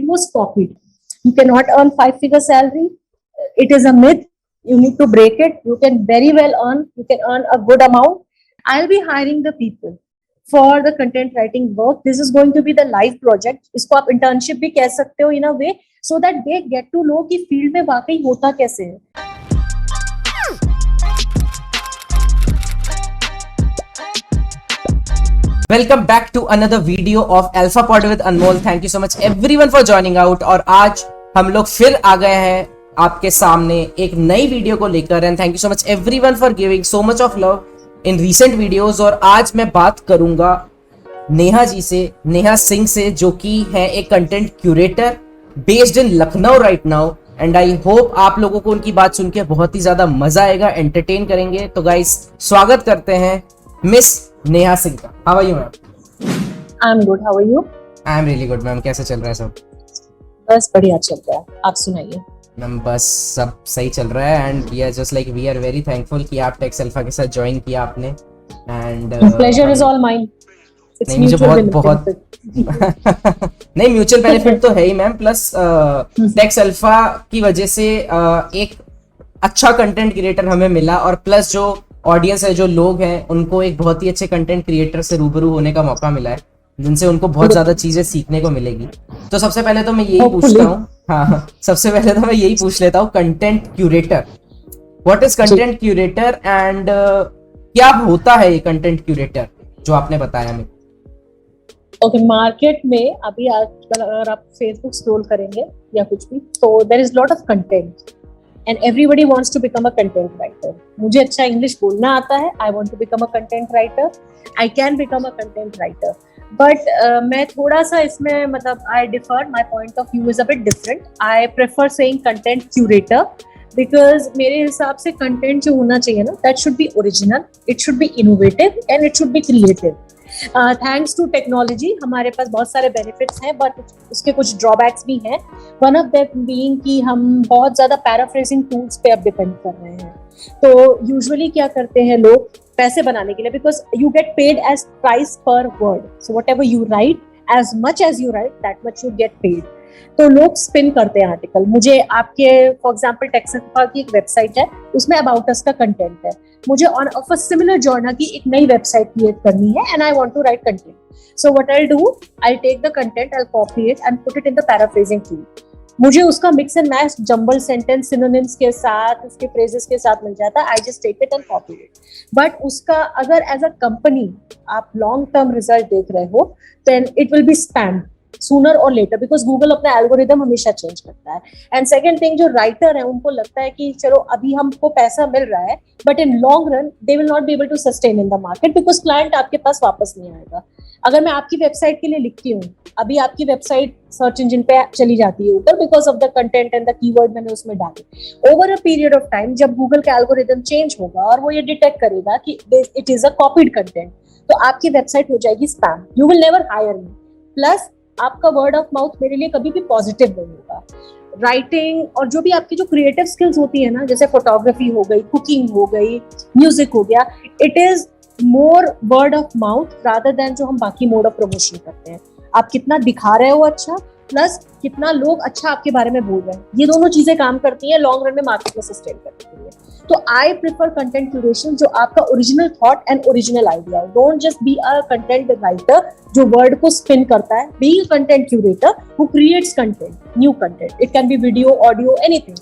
was copied. You cannot earn 5-figure salary. It is a myth. You need to break it. You can very well earn. You can earn a good amount. I'll be hiring the people for the content writing work. This is going to be the live project. इसको आप internship भी कह सकते हो in a way, so that they get to know कि field में वाकई होता कैसे है. Welcome back to another video of Alpha Pod with Anmol. Thank you so much everyone for joining out. और आज हम लोग फिर आ गए हैं आपके सामने एक नई वीडियो को लेकर. And thank you so much everyone for giving so much of love in recent videos. और आज मैं बात करूंगा नेहा जी से, नेहा सिंह से, जो कि है एक content curator based in Lucknow right now. And I hope आप लोगों को उनकी बात सुन के बहुत ही ज्यादा मजा आएगा, एंटरटेन करेंगे. तो गाइस स्वागत करते हैं मिस नेहा सिंह का. How are you ma'am? I am good. How are you? I am really good ma'am. कैसे चल रहा है सब? बस बढ़िया चल रहा है. आप सुनाइए. मैम बस सब सही चल रहा है. And we are just like we are very thankful कि आप टेक्स अल्फा के साथ ज्वाइन किया आपने. And pleasure is all mine. नहीं मुझे बहुत नहीं म्यूचुअल बेनिफिट तो है ही मैम. प्लस टेक्स अल्फा की वजह से एक अच्छा कंटेंट क्रिएटर हमें मिला, और प्लस जो ऑडियंस है, जो लोग हैं, उनको एक बहुत ही अच्छे कंटेंट क्रिएटर से रूबरू होने का मौका मिला है, जिनसे उनको बहुत ज्यादा चीजें सीखने को मिलेगी. तो सबसे पहले तो मैं यही पूछता हूँ, हाँ सबसे पहले तो मैं यही पूछ लेता हूँ, content curator, what is content curator and क्या होता है ये कंटेंट क्यूरेटर जो आपने बताया हमें? ओके, मार्केट में अभी आजकल अगर आप फेसबुक स्क्रॉल करेंगे या कुछ भी, तो there is lot of content and everybody wants to become a content writer. मुझे अच्छा इंग्लिश बोलना आता है. I want to become a content writer. I can become a content writer. But मैं थोड़ा सा इसमें मतलब I differ. My point of view is a bit different. I prefer saying content curator because मेरे हिसाब से content जो होना चाहिए ना, that should be original, it should be innovative and it should be creative. Thanks to technology हमारे पास बहुत सारे बेनिफिट्स हैं, बट उसके कुछ ड्रॉबैक्स भी हैं. वन ऑफ देम बीइंग कि हम बहुत ज़्यादा पैराफ्रेजिंग टूल्स पे अब डिपेंड कर रहे हैं. तो यूजुअली क्या करते हैं लोग पैसे बनाने के लिए, because you get paid as price per word. So whatever you write, as much as you write, that much you get paid. तो लोग स्पिन करते हैं आर्टिकल. मुझे आपके फॉर एग्जांपल टेक्स अल्फा की एक वेबसाइट है, उसमें अबाउट अस का कंटेंट है. मुझे on of a similar genre की एक नई वेबसाइट क्रिएट करनी है and I want to write content. So what I do, I take the content, I copy it and put it in the paraphrasing tool. मुझे उसका mix and match jumble sentence synonyms के साथ, उसके phrases के साथ मिल जाता है. I just take it and copy it. But उसका अगर एज अ कंपनी आप लॉन्ग टर्म रिजल्ट देख रहे हो, then it will be spam sooner or later, because Google अपना एल्गोरिदम हमेशा चेंज करता है. एंड सेकंड थिंग, जो राइटर है उनको लगता है कि चलो अभी हमको पैसा मिल रहा है, but in long run they will not be able to sustain in the market, because client आपके पास वापस नहीं आएगा. अगर मैं आपकी वेबसाइट के लिए लिखती हूँ, अभी आपकी वेबसाइट सर्च इंजन पे चली जाती है ऊपर because of the content and the keyword मैंने उसमें डाले. Over a period of time जब गूगल का एल्गोरिदम चेंज होगा और वो ये डिटेक्ट करेगा कि it is a copied content, तो आपकी वेबसाइट हो जाएगी spam. You will never hire me. Plus आपका वर्ड ऑफ माउथ मेरे लिए कभी भी पॉजिटिव नहीं होगा. राइटिंग और जो भी आपकी जो क्रिएटिव स्किल्स होती है ना, जैसे फोटोग्राफी हो गई, कुकिंग हो गई, म्यूजिक हो गया, it is more word of mouth rather than जो हम बाकी मोड ऑफ प्रमोशन करते हैं. आप कितना दिखा रहे हो अच्छा, प्लस कितना लोग अच्छा आपके बारे में बोल रहे हैं, ये दोनों चीजें काम करती हैं लॉन्ग रन में मार्केट में सस्टेन करने के लिए. तो आई प्रेफर कंटेंट क्यूरेशन जो आपका original thought and original idea हो. Don't just be a content writer जो वर्ड को स्पिन करता है. Be a content curator who creates content, new content. It can be video, audio, anything.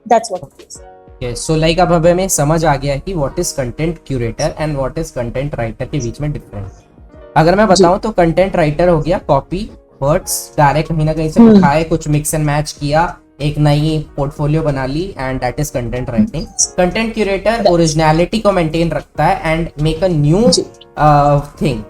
That's what it is. Okay, so like अब हमें समझ आ गया है कि what is content curator and what is content writer के बीच में difference. अगर मैं बताऊं तो कंटेंट राइटर हो गया कॉपी वर्ड्स डायरेक्ट कहीं ना कहीं से उठाए, कुछ मिक्स एंड मैच किया, एक नई पोर्टफोलियो बना ली, and that is content writing. Content curator originality को मेंटेन रखता है and make a new thing.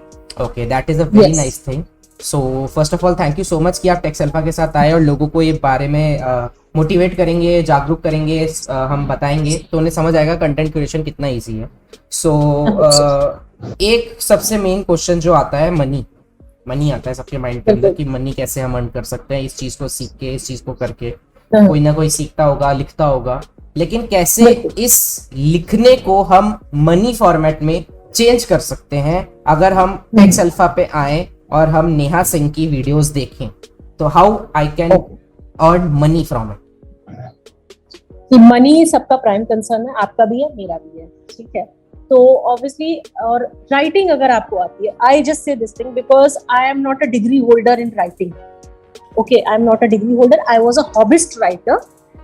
Okay, that is a very nice thing. So first of all thank you so much कि आप टेक्स अल्फा के साथ आए और लोगों को ये बारे में मोटिवेट करेंगे, जागरूक करेंगे, हम बताएंगे तो उन्हें समझ आएगा कंटेंट क्रिएशन कितना इजी है. सो एक सबसे मेन क्वेश्चन जो आता है, मनी आता है सबके माइंड के अंदर कि मनी कैसे हम अर्न कर सकते हैं इस चीज को सीख के, इस चीज को करके. कोई ना कोई सीखता होगा, लिखता होगा, लेकिन कैसे इस लिखने को हम मनी फॉर्मेट में चेंज कर सकते हैं अगर हम टेक्स अल्फा पे आए और हम नेहा सिंह की वीडियोस देखें. तो how I can earn money from it? कि मनी सबका प्राइम कंसर्न है, आपका भी है, मेरा भी है, ठीक है। तो ऑब्वियसली, और राइटिंग अगर आपको आती है, I just say this thing because I am not a degree holder in writing, okay, I am not a degree holder, I was a hobbyist writer,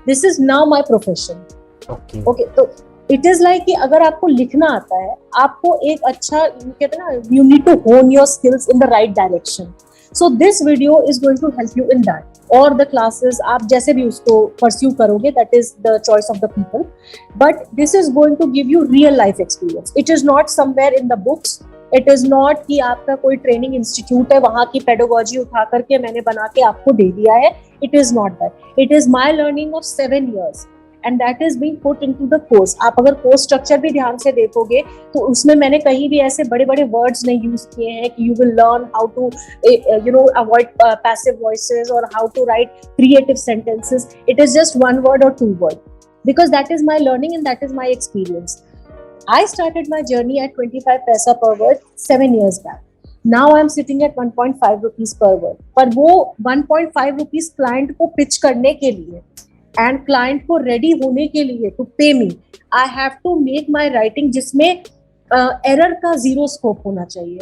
this is now my profession, okay. तो it is like कि अगर आपको लिखना आता है, आपको एक अच्छा, कहते हैं ना, you need to hone your skills in the right direction, so this video is going to help you in that. और द क्लासेस आप जैसे भी उसको परस्यू करोगे, that is the choice of the people, but this is going to give you real life experience. It is not somewhere in the books, it is not कि आपका कोई training institute है, वहां की पेडागोजी उठा करके मैंने बना के आपको दे दिया है, it is not that, it is my learning of 7 years and that is being put into the course। आप अगर कोर्स स्ट्रक्चर भी ध्यान से देखोगे तो उसमें मैंने कहीं भी ऐसे बड़े बड़े वर्ड्स नहीं यूज किए हैं कि you will learn how to avoid passive voices और how to write creative sentences. It is just 1 word or 2 word because that is my learning and that is my experience। I started my journey at 25 paisa per word 7 years back। Now I am sitting at 1.5 rupees per word। पर वो 1.5 rupees client को pitch करने के लिए and client को ready होने के लिए to pay me, I have to make my writing जिसमें एरर का जीरो स्कोप होना चाहिए।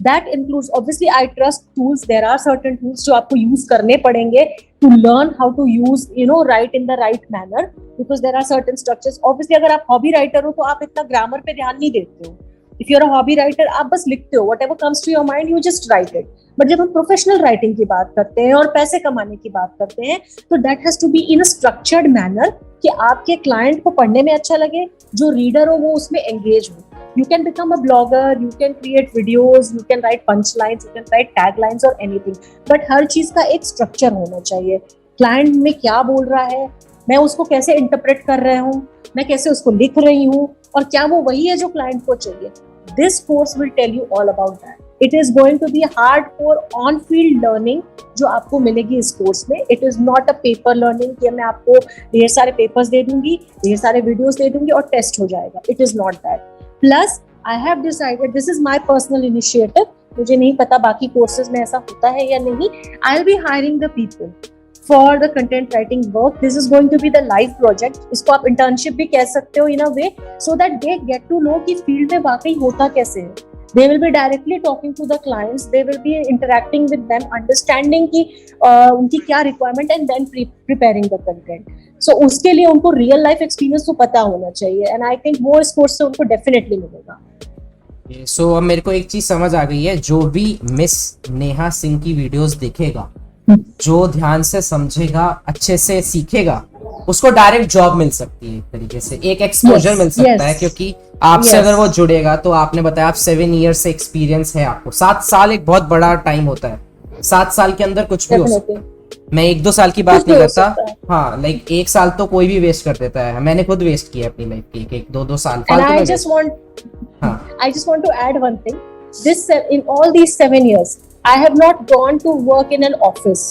That includes, obviously I trust tools, there are certain tools जो आपको यूज करने पड़ेंगे to learn how to use right in the right manner, because there are certain structures. Obviously अगर आप हॉबी राइटर हो तो आप इतना ग्रामर पे ध्यान नहीं देते हो। If you are a hobby writer, आप बस लिखते हो, whatever comes to your mind you just write it. But जब हम प्रोफेशनल राइटिंग की बात करते हैं और पैसे कमाने की बात करते हैं, तो that has to be in a structured manner कि आपके क्लाइंट को पढ़ने में अच्छा लगे, जो रीडर हो वो उसमें एंगेज हो। You can become a blogger, you can create videos, you can write punchlines, you can write taglines or anything, but हर चीज का एक स्ट्रक्चर होना चाहिए। क्लाइंट में क्या बोल रहा है, मैं उसको कैसे इंटरप्रेट कर रहा हूँ, मैं कैसे उसको लिख रही हूँ, और क्या वो वही है जो क्लाइंट को चाहिए। This course will tell you all about that. It is going to be hardcore on-field learning जो आपको मिलेगी इस कोर्स में। It is not a paper learning कि मैं आपको ढेर सारे पेपर्स दे दूंगी, ढेर सारे वीडियोस दे दूंगी और टेस्ट हो जाएगा। It is not that. Plus, I have decided, this is my personal initiative, मुझे नहीं पता बाकी कोर्सेज में ऐसा होता है या नहीं। I'll be hiring the people for the content writing work. This is going to be the live project. इसको आप internship भी कह सकते हो in a way, so that they get to know कि field में वाकई होता कैसे है। They will be directly talking to the clients. They will be interacting with them, understanding कि उनकी क्या requirement and then preparing the content. So उसके लिए उनको real life experience तो पता होना चाहिए, and I think वो इस course से उनको definitely मिलेगा। So अब मेरे को एक चीज समझ आ गई है, जो भी मिस नेहा सिंह की वीडियोस देखेगा, जो ध्यान से समझेगा, अच्छे से सीखेगा, उसको डायरेक्ट जॉब मिल सकती है, एक तरीके से एक एक्सपोजर मिल सकता है, क्योंकि आपसे अगर वो जुड़ेगा, तो आपने बताया आप 7 years से एक्सपीरियंस है आपको। 7 साल एक बहुत बड़ा टाइम होता है, 7 साल के अंदर कुछ भी हो सकता है। मैं 1-2 साल की बात नहीं करता, हाँ, लाइक 1 साल तो कोई भी वेस्ट कर देता है। मैंने खुद वेस्ट किया अपनी लाइफ की 1-2 साल। I just want to add one thing. In all these 7 years, I have not gone to work in an office.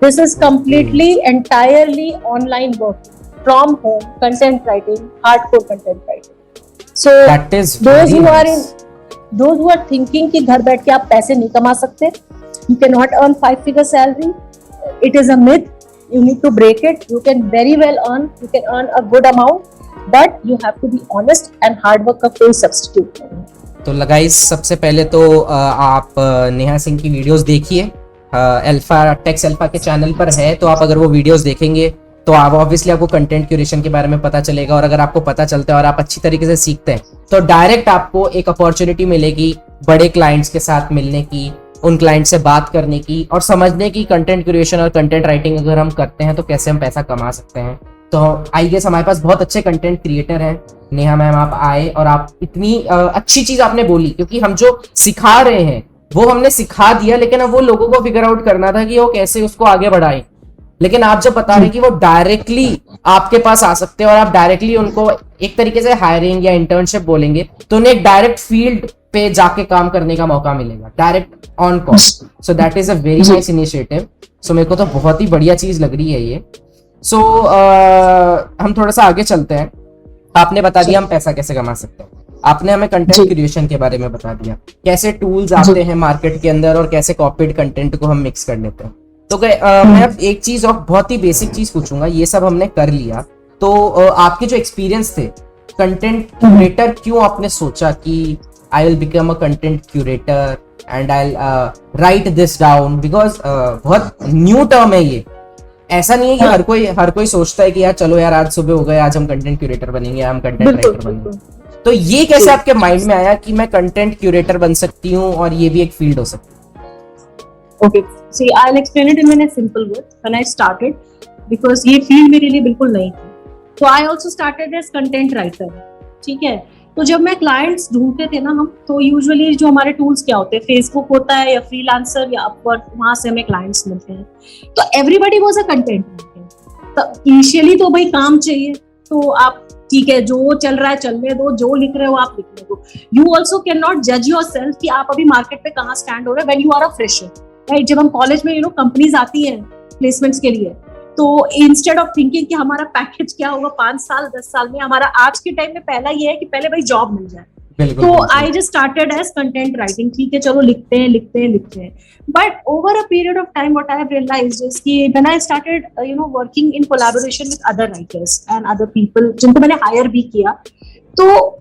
This is completely, entirely online work from home, content writing, hardcore content writing. So that is those who are thinking कि घर बैठ के आप पैसे नहीं कमा सकते, you cannot earn 5-figure salary, it is a myth. You need to break it. You can very well earn. You can earn a good amount, but you have to be honest, and hard work का कोई substitute नहीं है। तो guys, सबसे पहले तो आप नेहा सिंह की वीडियोस देखिए। अल्फा टेक्स अल्फा के चैनल पर है, तो आप अगर वो वीडियोस देखेंगे तो आप ऑब्वियसली आपको कंटेंट क्यूरेशन के बारे में पता चलेगा, और अगर आपको पता चलता है और आप अच्छी तरीके से सीखते हैं, तो डायरेक्ट आपको एक अपॉर्चुनिटी मिलेगी बड़े क्लाइंट्स के साथ मिलने की, उन क्लाइंट से बात करने की और समझने की कंटेंट क्रिएशन और कंटेंट राइटिंग अगर हम करते हैं तो कैसे हम पैसा कमा सकते हैं। तो आई गेस हमारे पास बहुत अच्छे कंटेंट क्रिएटर हैं। नेहा मैम, आप आए और आप इतनी अच्छी चीज आपने बोली, क्योंकि हम जो सिखा रहे हैं वो हमने सिखा दिया, लेकिन अब वो लोगों को फिगर आउट करना था कि वो कैसे उसको आगे बढ़ाएं। लेकिन आप जब बता रहे हैं कि वो डायरेक्टली आपके पास आ सकते हैं और आप डायरेक्टली उनको एक तरीके से हायरिंग या इंटर्नशिप बोलेंगे, तो उन्हें एक डायरेक्ट फील्ड पे जाके काम करने का मौका मिलेगा, direct on call. So that is a very nice initiative. सो मेरे को तो बहुत ही बढ़िया चीज लग रही है ये। सो हम थोड़ा सा आगे चलते हैं। आपने बता दिया हम पैसा कैसे कमा सकते हैं, आपने हमें कंटेंट क्रिएशन के बारे में बता दिया, कैसे टूल्स आते हैं मार्केट के अंदर और कैसे कॉपीड कंटेंट को हम मिक्स कर लेते हैं। तो मैं अब एक चीज और बहुत ही बेसिक चीज पूछूंगा, ये सब हमने कर लिया, तो आपके जो एक्सपीरियंस थे कंटेंट क्यूरेटर, क्यों आपने सोचा कि I will become a content curator and I right this down, because बहुत न्यू टर्म है ये, ऐसा नहीं है कि हर कोई सोचता है कि यार चलो यार आज सुबह हो गए, आज हम कंटेंट क्यूरेटर बनेंगे, हम कंटेंट राइटर बनेंगे। तो ये कैसे आपके माइंड में आया कि मैं कंटेंट क्यूरेटर बन सकती हूँ और ये भी एक फील्ड हो सकती है? Okay, see, I'll explain it in a simple word. When I started, because ये फील्ड मेरे लिए बिल्कुल नई थी, तो I also started as content writer. ठीक है, तो जब मैं क्लाइंट्स ढूंढते थे ना हम, तो यूजुअली जो हमारे टूल्स क्या होते हैं, फेसबुक होता है या फ्रीलांसर या अपवर्क, वहां से हमें क्लाइंट्स मिलते हैं। तो everybody was a content writer. तो इनिशियली तो भाई काम चाहिए, तो आप ठीक है जो चल रहा है चलने दो, जो लिख रहे हो आप लिखने दो। यू ऑल्सो कैन नॉट जज योर सेल्फ कि आप अभी मार्केट पे कहाँ स्टैंड हो रहे हैं when you are a fresher, right. जब हम कॉलेज में कंपनीज आती हैं प्लेसमेंट्स के लिए, तो इंस्टेड ऑफ थिंकिंग कि हमारा पैकेज क्या होगा 5 साल 10 साल में, हमारा आज के टाइम में पहला ये है कि पहले भाई जॉब मिल जाए। तो I just started as content writing, ठीक है चलो लिखते हैं। But over a period of time what I have realised is कि when I started working in collaboration with other writers and other people जिनको मैंने हायर भी किया, तो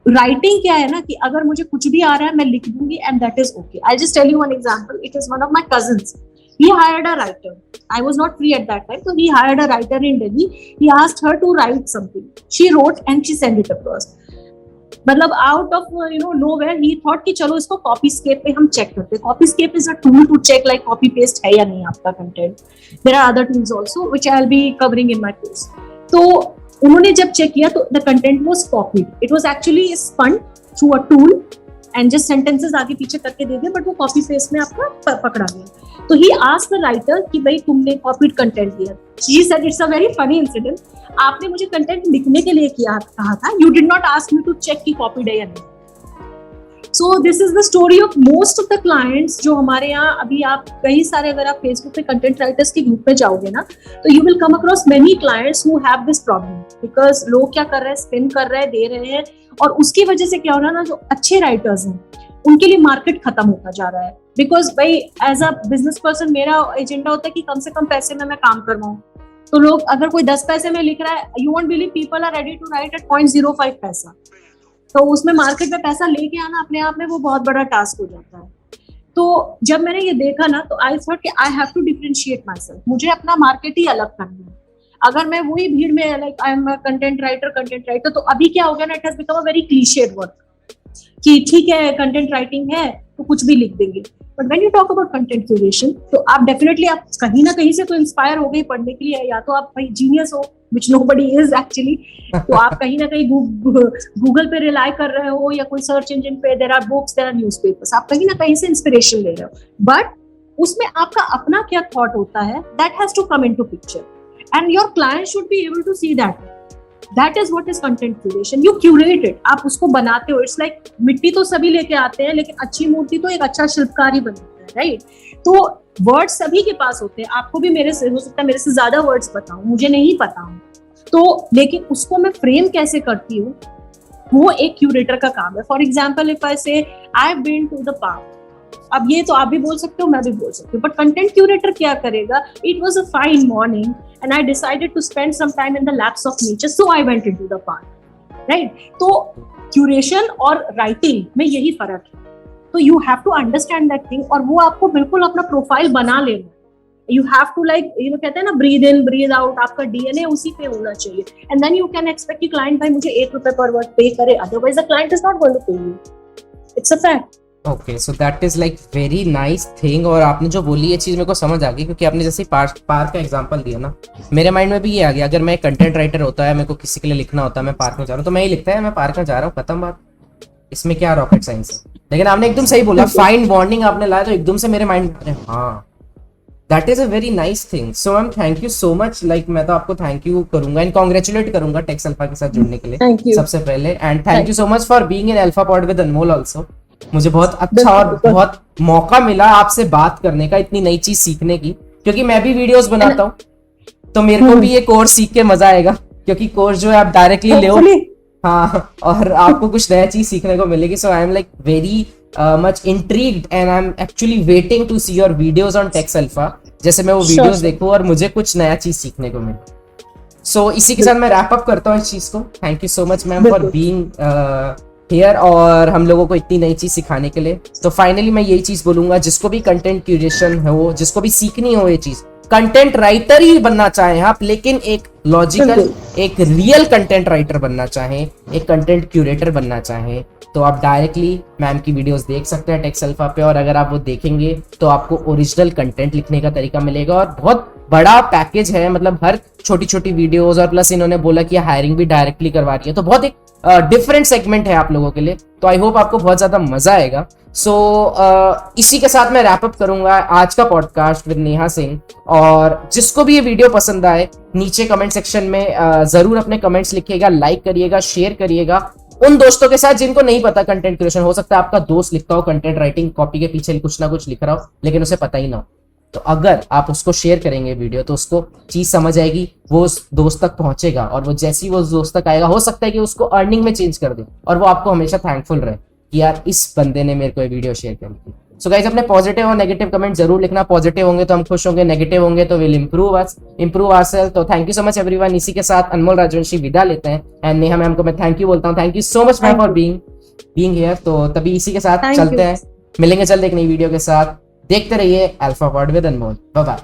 राइटिंग क्या है ना कि अगर मुझे कुछ भी आ रहा है मैं लिख दूंगी and that is okay. I just tell you one example, it is one of my cousins, he hired a writer. I was not free at that time, so he hired a writer in Delhi. He asked her to write something. She wrote and she sent it across. मतलब out of nowhere he thought कि चलो इसको Copyscape पे हम check करते हैं। Copyscape is a tool to check like copy paste है या नहीं आपका content. There are other tools also which I'll be covering in my course. तो उन्होंने जब चेक किया तो the content was copied. It was actually spun through a tool and just sentences आगे पीछे करके दे दिया, बट वो कॉपी पेस्ट में आपका पकड़ा गया। तो ही आस्क्ड द राइटर कि भाई तुमने कॉपीड कंटेंट दिया। She said it's a very funny incident, आपने मुझे कंटेंट लिखने के लिए कहा था, you did not ask me to check कि कॉपीड है या नहीं। So this is the story of most of the clients जो हमारे यहाँ अभी आप कई सारे, अगर आप फेसबुक पे कंटेंट राइटर्स के ग्रुप में जाओगे ना, तो you will come across many clients who have this problem, because लोग क्या कर रहे हैं, स्पिन कर रहे हैं, दे रहे हैं, और उसकी वजह से क्या हो रहा है ना, जो अच्छे राइटर्स हैं उनके लिए मार्केट खत्म होता जा रहा है। बिकॉज भाई एज अ बिजनेस पर्सन मेरा एजेंडा होता है कि कम से कम पैसे में मैं काम करवाऊं। तो लोग अगर कोई 10 पैसे में लिख रहा है, you won't believe people are ready to write at 0.05 पैसा। तो उसमें मार्केट में पैसा लेके आना अपने आप में वो बहुत बड़ा टास्क हो जाता है। तो जब मैंने ये देखा ना, तो आई थॉट कि I have to differentiate myself, मुझे अपना मार्केट ही अलग करना है। अगर मैं वही भीड़ में like I am a content writer, तो अभी क्या हो गया ना, it has become a very clichéd work कि ठीक है कंटेंट राइटिंग है तो कुछ भी लिख देंगे। But when you talk about content curation, तो आप डेफिनेटली आप कहीं ना कहीं से तो इंस्पायर हो गए पढ़ने के लिए, या तो आप भाई जीनियस हो which nobody is actually, तो आप कहीं ना कहीं गूगल पे रिलाई कर रहे हो या कोई सर्च इंजन पे, there are books, there are newspapers, आप कहीं ना कहीं से इंस्पिरेशन ले रहे हो, बट उसमें आपका अपना क्या थॉट होता है, that has to come into picture and your client should be able to see that. That is what is content curation. You curate it. आप उसको बनाते हो. It's like मिट्टी तो सभी लेके आते हैं, लेकिन अच्छी मूर्ति तो एक अच्छा शिल्पकार ही बनाता है, राइट? तो वर्ड्स सभी के पास होते हैं, आपको भी मेरे से हो सकता है मेरे से ज्यादा वर्ड्स पता हूँ, मुझे नहीं पता हूँ, तो लेकिन उसको मैं फ्रेम कैसे करती हूँ वो एक क्यूरेटर का काम है। For example if I say I have been to the park, अब ये तो आप भी बोल सकते हो, मैं भी बोल सकती हूँ, बट कंटेंट क्यूरेटर क्या करेगा, it was a fine morning and I decided to spend some time in the laps of nature, so I went into the park, right? तो curation और writing में यही फर्क है, तो you have to understand that thing, और वो आपको बिल्कुल अपना प्रोफाइल बना लेना है। You have to like कहते हैं ना breathe in breathe out, आपका DNA उसी पे होना चाहिए, and then you can expect कि client भाई मुझे ₹1 per word पे करे, otherwise the client is not going to pay you. It's a fact. Okay, so that is like very nice thing. और आपने जो बोली ये चीज़ मेरे को समझ आ गई, क्योंकि आपने जैसे पार्क का एग्जांपल दिया ना, मेरे माइंड में भी ये आ गया, अगर मैं कंटेंट राइटर होता है, मेरे को किसी के लिए लिखना होता है, मैं पार्क में जा रहा हूँ तो मैं ये लिखता है मैं पार्क में जा रहा हूँ, खत्म बात, इसमें क्या रॉकेट साइंस है। लेकिन आपने एकदम सही बोला, फाइन बॉन्डिंग आपने लाया तो एकदम से मेरे माइंड में हाँ, that is a very nice thing. So ma'am thank you so much, like मैं तो आपको थैंक यू करूंगा एंड कॉन्ग्रेचुलेट करूंगा टेक्स अल्फा के साथ जुड़ने के लिए सबसे पहले, and thank you so much for being in alpha Pod with Anmol also. मुझे बहुत अच्छा और बहुत मौका मिला आपसे बात करने का, इतनी नई चीज सीखने की, क्योंकि मैं भी वीडियोस बनाता हूँ, तो मेरे को भी ये कोर्स सीख के मजा आएगा, क्योंकि कोर्स जो है आप डायरेक्टली ले, हाँ, और आपको कुछ नया चीज सीखने को मिलेगी। So I am like very much intrigued and I'm actually waiting to see your videos on Tex Alpha. जैसे मैं वो वीडियोस देखूं और मुझे कुछ नया चीज सीखने को मिले। सो इसी के साथ मैं रैप अप करता हूँ इस चीज को। Thank you so much ma'am for being here और हम लोगों को इतनी नई चीज सिखाने के लिए। तो फाइनली मैं यही चीज बोलूंगा, जिसको भी कंटेंट क्यूरेशन हो, जिसको भी सीखनी हो ये चीज, कंटेंट राइटर ही बनना चाहें आप, लेकिन एक लॉजिकल, एक रियल कंटेंट राइटर बनना चाहें, एक कंटेंट क्यूरेटर बनना चाहें, तो आप डायरेक्टली मैम की वीडियोस देख सकते हैं टेक्स अल्फा पे। और अगर आप वो देखेंगे तो आपको ओरिजिनल कंटेंट लिखने का तरीका मिलेगा और बहुत बड़ा पैकेज है, मतलब हर छोटी छोटी वीडियोस, और प्लस इन्होंने बोला कि हायरिंग भी डायरेक्टली करवा रही है, तो बहुत एक डिफरेंट सेगमेंट है आप लोगों के लिए। तो आई होप आपको बहुत ज्यादा मजा आएगा। सो इसी के साथ मैं रैप अप करूंगा आज का पॉडकास्ट विद नेहा सिंह। और जिसको भी ये वीडियो पसंद आए, नीचे कमेंट सेक्शन में जरूर अपने कमेंट्स लिखिएगा, लाइक करिएगा, शेयर करिएगा उन दोस्तों के साथ जिनको नहीं पता कंटेंट क्रिएशन। हो सकता है आपका दोस्त लिखता हो कंटेंट राइटिंग, कॉपी के पीछे कुछ ना कुछ लिख रहा हो, लेकिन उसे पता ही ना हो, तो अगर आप उसको शेयर करेंगे वीडियो, तो उसको चीज समझ आएगी, वो उस दोस्त तक पहुंचेगा, और वो जैसे ही वो उस दोस्त तक आएगा, हो सकता है कि उसको अर्निंग में चेंज कर दे, और वो आपको हमेशा थैंकफुल रहे कि यार इस बंदे ने मेरे को ये वीडियो शेयर कर दी। सो गाइस, अपने पॉजिटिव और नेगेटिव कमेंट जरूर लिखना। पॉजिटिव होंगे तो हम खुश होंगे, नेगेटिव होंगे तो विल इंप्रूव आवरसेल्फ। तो thank you so much everyone. इसी के साथ अनमोल राजवंशी विदा लेते हैं, एंड नेहा मैम को मैं थैंक यू बोलता हूँ। Thank you so much ma'am for being here. तो तभी इसी के साथ चलते हैं, मिलेंगे जल्द एक नई वीडियो के साथ। देखते रहिए Alpha Pod with Anmol. Bye bye.